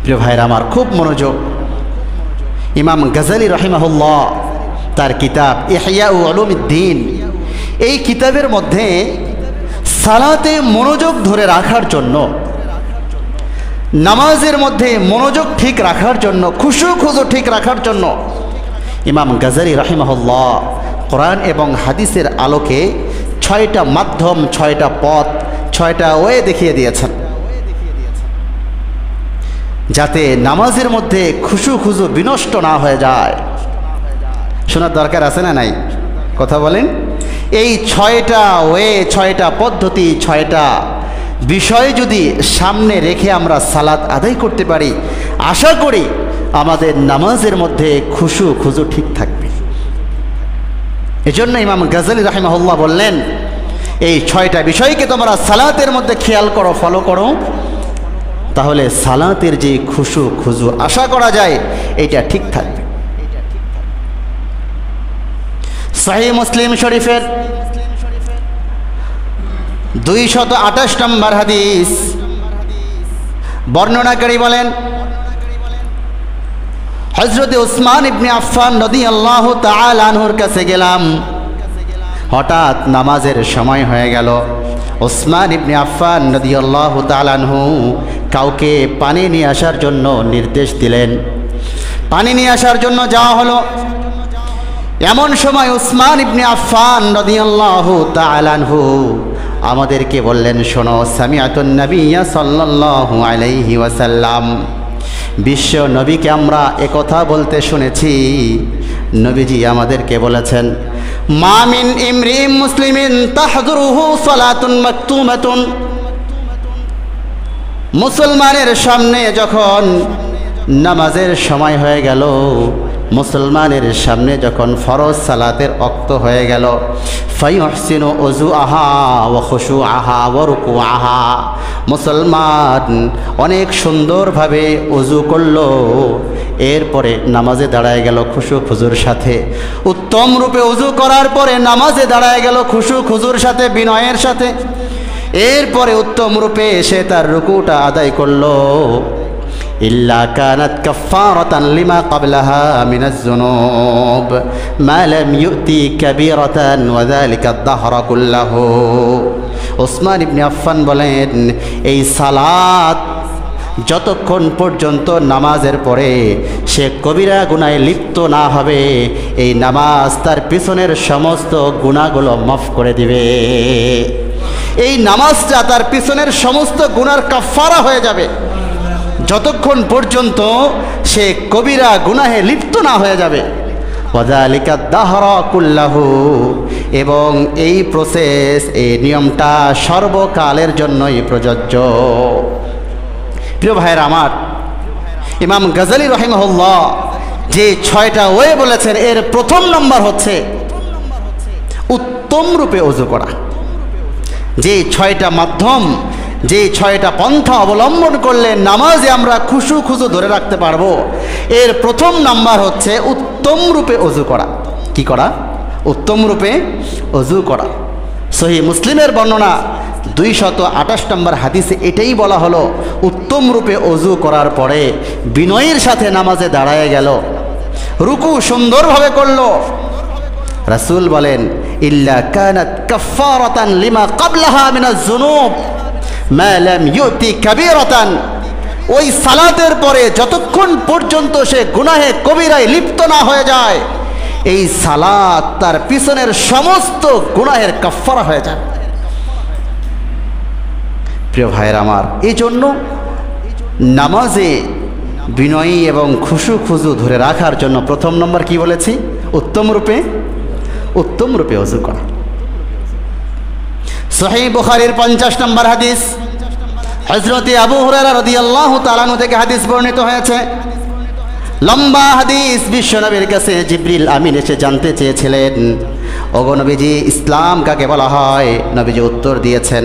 প্রিয় ভাইরা আমার, খুব মনোযোগ। ইমাম গাজালি রাহিমাহুল্লাহ তার কিতাব ইহয়া উলুমিদ্দিন, এই কিতাবের মধ্যে সালাতে মনোযোগ ধরে রাখার জন্য, নামাজের মধ্যে মনোযোগ ঠিক রাখার জন্য, খুশু খুজু ঠিক রাখার জন্য ইমাম গাজালি রাহিমাহুল্লাহ কোরআন এবং হাদিসের আলোকে 6টা মাধ্যম, 6টা পথ, 6টা ওয়ে দেখিয়ে দিয়েছেন, যাতে নামাজের মধ্যে খুশু খুজু বিনষ্ট না হয়ে যায়। শোনার দরকার আছে না নাই? কথা বলেন। এই 6টা ওয়ে, 6টা পদ্ধতি, 6টা বিষয় যদি সামনে রেখে আমরা সালাত আদায় করতে পারি, আশা করি আমাদের নামাজের মধ্যে খুশু খুজু ঠিক থাকবে। এজন্য ইমাম গাজালি রাহিমাহুল্লাহ বললেন, এই 6টা বিষয়কে তোমরা সালাতের মধ্যে খেয়াল করো, ফলো করো, তাহলে সালাতের যে খুশু খুজু আশা করা যায় এটা ঠিক থাকবে। সহিহ মুসলিম শরীফের 228 নম্বর হাদিস, বর্ণনাকারী বলেন, হযরত উসমান ইবনে আফফান রাদিয়াল্লাহু তাআলা আনহুর কাছে গেলাম, হঠাৎ নামাজের সময় হয়ে গেল। উসমান ইবনে আফফান রাদিয়াল্লাহু তাআলা আনহু কাউকে পানি নিয়ে আসার জন্য নির্দেশ দিলেন। পানি নিয়ে আসার জন্য যাওয়া হলো। এমন সময় উসমান ইবনে আফফান রাদিয়াল্লাহু তাআলা আনহু আমাদেরকে বললেন, শোনো, সামিআতুন নাবিয়্যা সাল্লাল্লাহু আলাইহি ওয়াসাল্লাম, বিশ্ব নবীকে আমরা একথা বলতে শুনেছি। নবীজি আমাদেরকে বলেছেন, মা মিন ইমরিইন মুসলিমিন তাহযুরুহু সালাতুন মাকতুমাতুন, মুসলমানের সামনে যখন নামাজের সময় হয়ে গেল, মুসলমানের সামনে যখন ফরজ সালাতের ওয়াক্ত হয়ে গেল, ফায়ুহসিনু উযুআহা ওয়া খুশুআহা ওয়া রুকুআহা, মুসলমান অনেক সুন্দরভাবে ওযু করলো, এরপরে নামাজে দাঁড়ায় গেল খুশু খুজুর সাথে। উত্তম রূপে ওযু করার পরে নামাজে দাঁড়ায় গেল খুশু খুজুর সাথে, বিনয়ের সাথে। এরপরে উত্তম রূপে সে তার রুকুটা আদায় করলো। ইল্লা কানাত কাফফারাতান লিমা ক্বাবলাহা মিনাজ যুনুব মা লাম ইউতি কাবীরাতান ওয়া যালিকা আদ-দাহরা কুল্লাহু। উসমান ইবনে আফফান বলেন, এই সালাত যতক্ষণ পর্যন্ত নামাজের পরে সে কবিরা গুনাহে লিপ্ত না হবে, এই নামাজ তার পিছনের সমস্ত গুনাহগুলো মাফ করে দিবে। এই নামাজটা তার পিছনের সমস্ত গুনার কাফফারা হয়ে যাবে, যতক্ষণ পর্যন্ত সে কবিরা গুনাহে লিপ্ত না হয়ে যাবে। ওয়াযালিকা দাহরা কুল্লাহু, এবং এই প্রসেস, এই নিয়মটা সর্বকালের জন্যই প্রযোজ্য। প্রিয় ভাইয়েরা আমার, ইমাম গাজালি রাহিমাহুল্লাহ যে 6টা ওয়ে বলেছেন, এর প্রথম নম্বর হচ্ছে উত্তম রূপে ওযু করা। যে 6টা মাধ্যম, যে 6টা পন্থা অবলম্বন করলে নামাজে আমরা খুশু খুজু ধরে রাখতে পারবো, এর প্রথম নাম্বার হচ্ছে উত্তম রূপে ওযু করা। কি করা? উত্তম রূপে ওযু করা। সহিহ মুসলিমের বর্ণনা 228 নম্বর হাদিসে এটাই বলা হলো, উত্তম রূপে ওযু করার পরে বিনয়ের সাথে নামাজে দাঁড়ায় গেল, রুকু সুন্দরভাবে করলো। রাসূল বলেন, ইল্লা কানাত কাফফারাতান লিমা ক্বাবলাহা মিনাজ যুনুব মা লাম ইউতি কাবীরাতান, ওই সালাতের পরে যতক্ষণ পর্যন্ত সে গুনাহে কবিরায় লিপ্ত না হয়ে যায়, এই সালাত তার পিছনের সমস্ত গুনাহের কাফফারা হয়ে যায়। প্রিয় ভাইয়ের আমার, এই জন্য নামাজে বিনয়ী এবং খুশু খুজু ধরে রাখার জন্য প্রথম নম্বর কি বলেছি? উত্তম রূপে ওযু করা। সহিহ বুখারীর 50 নম্বর হাদিস, হযরত আবু হুরায়রা রাদিয়াল্লাহু তাআলা আনহু থেকে হাদিস বর্ণিত হয়েছে। লম্বা হাদিস। বিশ্বনবীর কাছে জিবরিল আমিন এসে জানতে চেয়েছিলেন, ওগো নবীজি, ইসলাম কাকে বলা হয়? নবীজি উত্তর দিয়েছেন।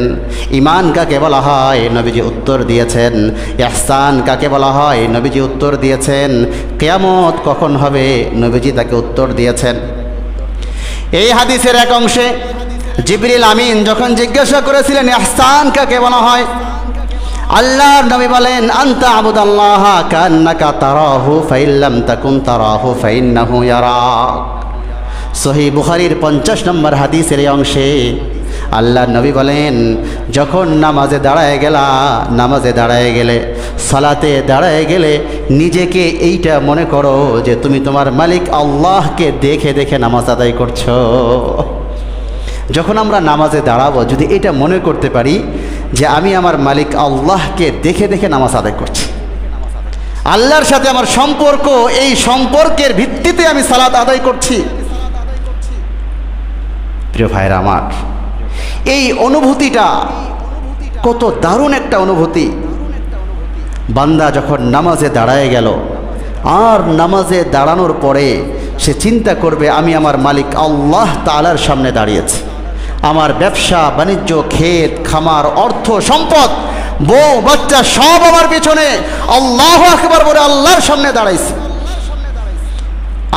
ঈমান কাকে বলা হয়? নবীজি উত্তর দিয়েছেন। ইহসান কাকে বলা হয়? নবীজি উত্তর দিয়েছেন। কিয়ামত কখন হবে? নবীজি তাকে উত্তর দিয়েছেন। এই হাদিসের এক অংশে জিবরিল আমিন যখন জিজ্ঞাসা করেছিলেন ইহসান কাকে বলা হয়, আল্লাহর নবী বলেন আনতা আবুদাল্লাহা কান্নাকা তারাহু ফাইল্লাম তাকুন তারাহু ফাইন্নাহু ইয়ারাক। সহিহ বুখারীর 50 নম্বর হাদিসের এই অংশে আল্লাহর নবী বলেন, যখন নামাজে দাঁড়ায় গেলে সালাতে দাঁড়ায় গেলে নিজেকে এইটা মনে করো যে তুমি তোমার মালিক আল্লাহকে দেখে দেখে নামাজ আদায় করছো। যখন আমরা নামাজে দাঁড়াবো যদি এটা মনে করতে পারি যে আমি আমার মালিক আল্লাহকে দেখে দেখে নামাজ আদায় করছি, আল্লাহর সাথে আমার সম্পর্ক, এই সম্পর্কের ভিত্তিতে আমি সালাত আদায় করছি। প্রিয় ভাইরা আমার, এই অনুভূতিটা কত দারুণ একটা অনুভূতি। বান্দা যখন নামাজে দাঁড়ায় গেল আর নামাজে দাঁড়ানোর পরে সে চিন্তা করবে আমি আমার মালিক আল্লাহ তাআলার সামনে দাঁড়িয়েছি, আমার ব্যবসা বাণিজ্য, ক্ষেত খামার, অর্থ সম্পদ, বউ বাচ্চা সব আমার পিছনে আল্লাহু আকবার বলে আল্লাহর সামনে দাঁড়াইছে।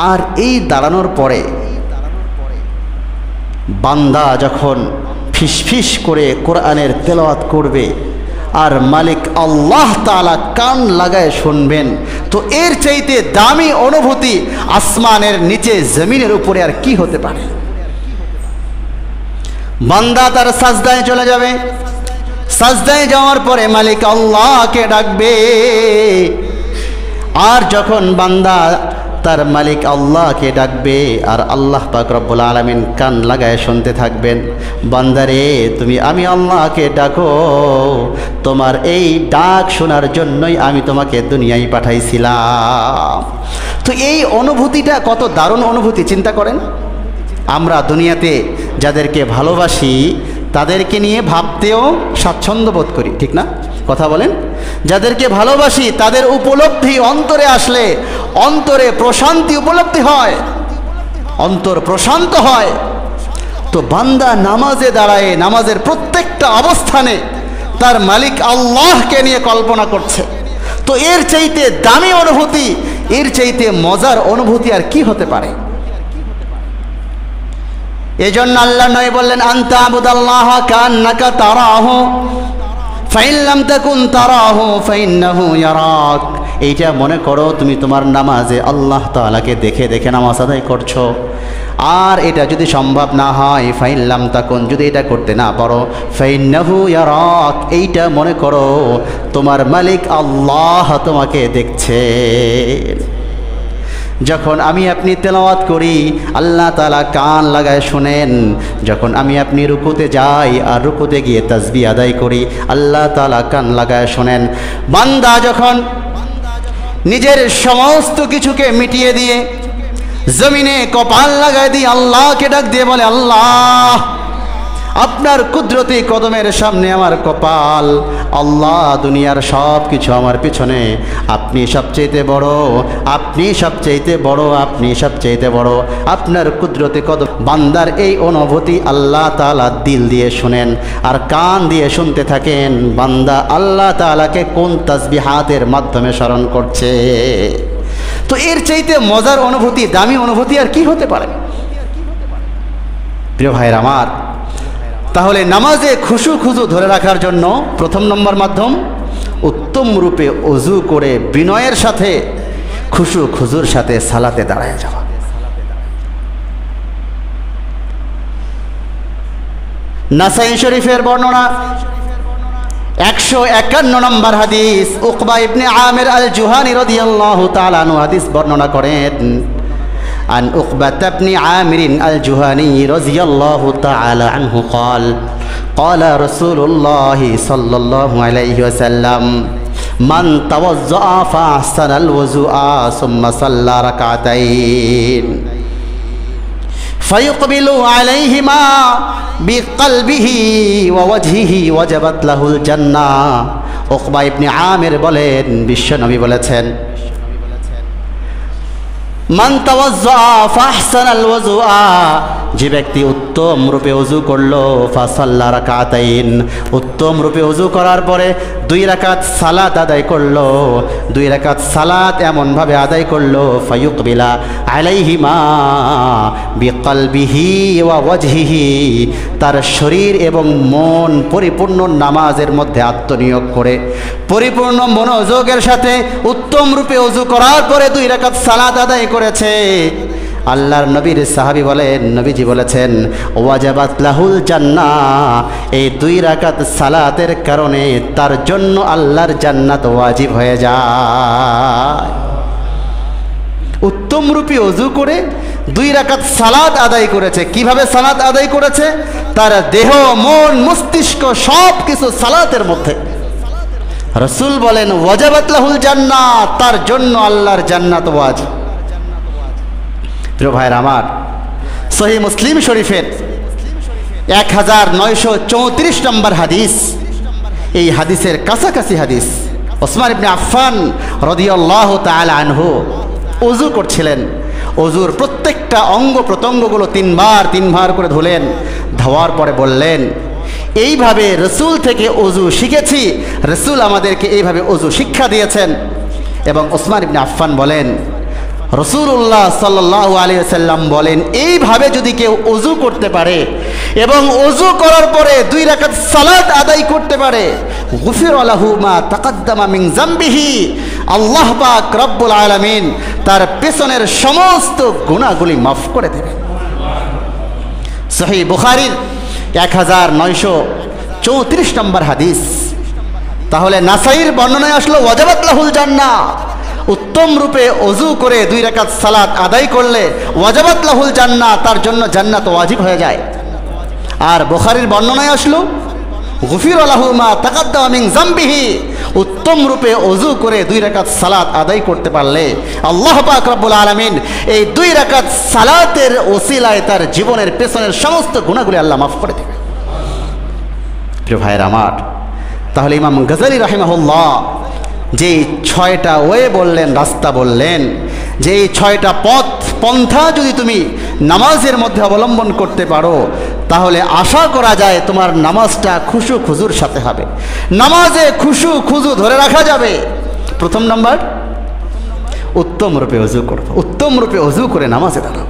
আর এই দাঁড়ানোর পরে বান্দা যখন ফিসফিস করে কোরআনের তেলাওয়াত করবে আর মালিক আল্লাহ তাআলা কান লাগায় শুনবেন, তো এর চাইতে দামি অনুভূতি আসমানের নিচে জমিনের উপরে আর কি হতে পারে। বান্দা তার সাজদায় চলে যাবে, সাজদায় যাওয়ার পরে মালিক আল্লাহকে ডাকবে। আর যখন বান্দা তার মালিক আল্লাহকে ডাকবে আর আল্লাহ পাক রব্বুল আলামিন কান লাগায় শুনতে থাকবেন, বান্দারে তুমি আমি আল্লাহকে ডাকো, তোমার এই ডাক শোনার জন্যই আমি তোমাকে দুনিয়ায় পাঠাইছিলাম। তো এই অনুভূতিটা কত দারুণ অনুভূতি, চিন্তা করেন। আমরা দুনিয়াতে যাদেরকে ভালোবাসি তাদেরকে নিয়ে ভাবতেও স্বাচ্ছন্দ্য বোধ করি, ঠিক না? কথা বলেন। যাদেরকে ভালোবাসি তাদের উপলব্ধি অন্তরে আসলে অন্তরে প্রশান্তি উপলব্ধি হয়, অন্তর প্রশান্ত হয়। তো বান্দা নামাজে দাঁড়ায় নামাজের প্রত্যেকটা অবস্থানে তার মালিক আল্লাহকে নিয়ে কল্পনা করছে। তো এর চাইতে দামি অনুভূতি, এর চাইতে মজার অনুভূতি আর কি হতে পারে? এজন্য আল্লাহ নবী বললেন আনতা আবুদাল্লাহা কান্নাকা তারাহু ফাইন লাম তাকুন তারাহু ফাইন্নাহু ইয়ারাক। এইটা মনে করো তুমি তোমার নামাজে আল্লাহ তাআলাকে দেখে দেখে নামাজ আদায় করছো। আর এটা যদি সম্ভব না হয় ফাইন লাম তাকুন, যদি এটা করতে না পারো ফাইন্নাহু ইয়ারাক, এইটা মনে করো তোমার মালিক আল্লাহ তোমাকে দেখছে। যখন আমি আপনি তেলাওয়াত করি আল্লাহ তাআলা কান লাগায় শোনেন, যখন আমি আপনি রুকুতে যাই আর রুকুতে গিয়ে তাসবিহ আদায় করি আল্লাহ তাআলা কান লাগায় শোনেন। বান্দা যখন নিজের সমস্ত কিছুকে মিটিয়ে দিয়ে জমিনে কপাল লাগায় দিয়ে আল্লাহকে ডাক দিয়ে বলে আল্লাহ আপনার কুদরতি কদমের সামনে আমার কপাল, আল্লাহ দুনিয়ার সব কিছু আমার পিছনে, আপনি সবচেয়ে বড়, আপনি সবচেয়ে বড়, আপনি সবচেয়ে বড়, আপনার কুদরতি কদম। বান্দার এই অনুভূতি আল্লাহ তাআলা দিল দিয়ে শুনেন আর কান দিয়ে শুনতে থাকেন বান্দা আল্লাহ তাআলাকে কোন তাসবিহাতের মাধ্যমে স্মরণ করছে। তো এর চাইতে মজার অনুভূতি, দামি অনুভূতি আর কি হতে পারে? প্রিয় ভাইয়ের আমার, তাহলে নামাজে খুশু খুজু ধরে রাখার জন্য প্রথম নম্বর মাধ্যম উত্তম রূপে ওযু করে বিনয়ের সাথে খুশু খুজুর সাথে সালাতে দাঁড়ায় যাওয়া। নাসাই শরীফের বর্ণনা 151 নম্বর হাদিস, উকবা ইবনে আমির আল জুহানি রাদিয়াল্লাহু তাআলা আনহু হাদিস বর্ণনা করেন। عن عقبة بن عامر الجهني رضي الله تعالى عنه قال قال رسول الله صلى الله عليه وسلم من توضأ فأحسن الوضوء ثم صلى ركعتين فيقبل عليهما بقلبه ووجهه وجبت له الجنة। উকবা ইবনে আমির বলেন, বিশ্ব নবী বলেছেন মান তাওয়াজ্জা ফাহসানাল ওযুআ, যে ব্যক্তি উত্তম রূপে ওযু করলো, ফাসাল্লা রাকাতাইন, উত্তম রূপে ওযু করার পরে 2 রাকাত সালাত আদায় করলো, 2 রাকাত সালাত এমনভাবে আদায় করলো, ফায়ুকবিলা আলাইহিমা বিকলবিহি ওয়া ওয়াজহিহি, তার শরীর এবং মন পরিপূর্ণ নামাজের মধ্যে আত্মনিয়োগ করে পরিপূর্ণ মনোযোগের সাথে উত্তম রূপে ওযু করার পরে 2 রাকাত সালাত আদায় করেছে, আল্লাহর নবীর সাহাবী বলেন, নবীজি বলেছেন, ওয়াজাবাত লাহুল জান্নাহ, এই 2 রাকাত সালাতের কারণে তার জন্য আল্লাহর জান্নাত ওয়াজিব হয়ে যায়। উত্তম রূপে ওযু করে 2 রাকাত সালাত আদায় করেছে। কিভাবে সালাত আদায় করেছে? তার দেহ, মন, মস্তিষ্ক সব কিছু সালাতের মধ্যে। রাসূল বলেন, ওয়াজাবাত লাহুল জান্নাহ, তার জন্য আল্লাহর জান্নাত ওয়াজিব। প্রিয় ভাইরা আমার, সহিহ মুসলিম শরীফের 1934 নম্বর হাদিস, এই হাদিসের কাছাকাছি হাদিস। ওসমান ইবনে আফফান রাদিয়াল্লাহু তাআলা আনহু ওযু করছিলেন, ওযুর প্রত্যেকটা অঙ্গ প্রত্যঙ্গগুলো 3 বার করে ধুলেন, ধোয়ার পরে বললেন, এইভাবে রাসূল থেকে ওযু শিখেছি, রাসূল আমাদেরকে এইভাবে ওযু শিক্ষা দিয়েছেন। এবং ওসমান ইবনে আফফান বলেন, রাসূলুল্লাহ সাল্লাল্লাহু আলাইহি ওয়াসাল্লাম বলেন, এইভাবে যদি কেউ ওযু করতে পারে এবং ওযু করার পরে 2 রাকাত সালাত আদায় করতে পারে, গুফিরা লাহু মা তাকাদ্দামা মিন যামবিহি, আল্লাহ পাক রব্বুল আলামিন তার পেছনের সমস্ত গুনাহগুলি মাফ করে দেবেন। সহিহ বুখারীর 1934 নম্বর হাদিস। তাহলে নাসাইর বর্ণনায় আসলো, ওয়াজাবাত লাহুল জান্নাহ, উত্তম রূপে ওযু করে 2 রাকাত সালাত আদায় করলে ওয়াজাবাত লাহুল জান্নাহ, তার জন্য জান্নাত ওয়াজিব হয়ে যায়। আর বুখারীর বর্ণনায় আসলো, গুফিরা লাহু মা তাকাদ্দামা মিন যামবিহি, উত্তম রূপে ওযু করে 2 রাকাত সালাত আদায় করতে পারলে আল্লাহ পাক রব্বুল আলামিন এই 2 রাকাত সালাতের ওসিলায় তার জীবনের পেছনের সমস্ত গুনাহগুলি আল্লাহ মাফ করে দেবে। প্রিয় ভাইয়ের আমার, তাহলে ইমাম গজালি রাহিমাহুল্লাহ যেই 6টা ওয়ে বললেন, রাস্তা বললেন, যে এই 6টা পন্থা যদি তুমি নামাজের মধ্যে অবলম্বন করতে পারো, তাহলে আশা করা যায় তোমার নামাজটা খুশু খুজুর সাথে হবে, নামাজে খুশু খুজু ধরে রাখা যাবে। প্রথম নাম্বার, উত্তম রূপে ওযু করো, উত্তম রূপে ওযু করে নামাজে দাঁড়াও।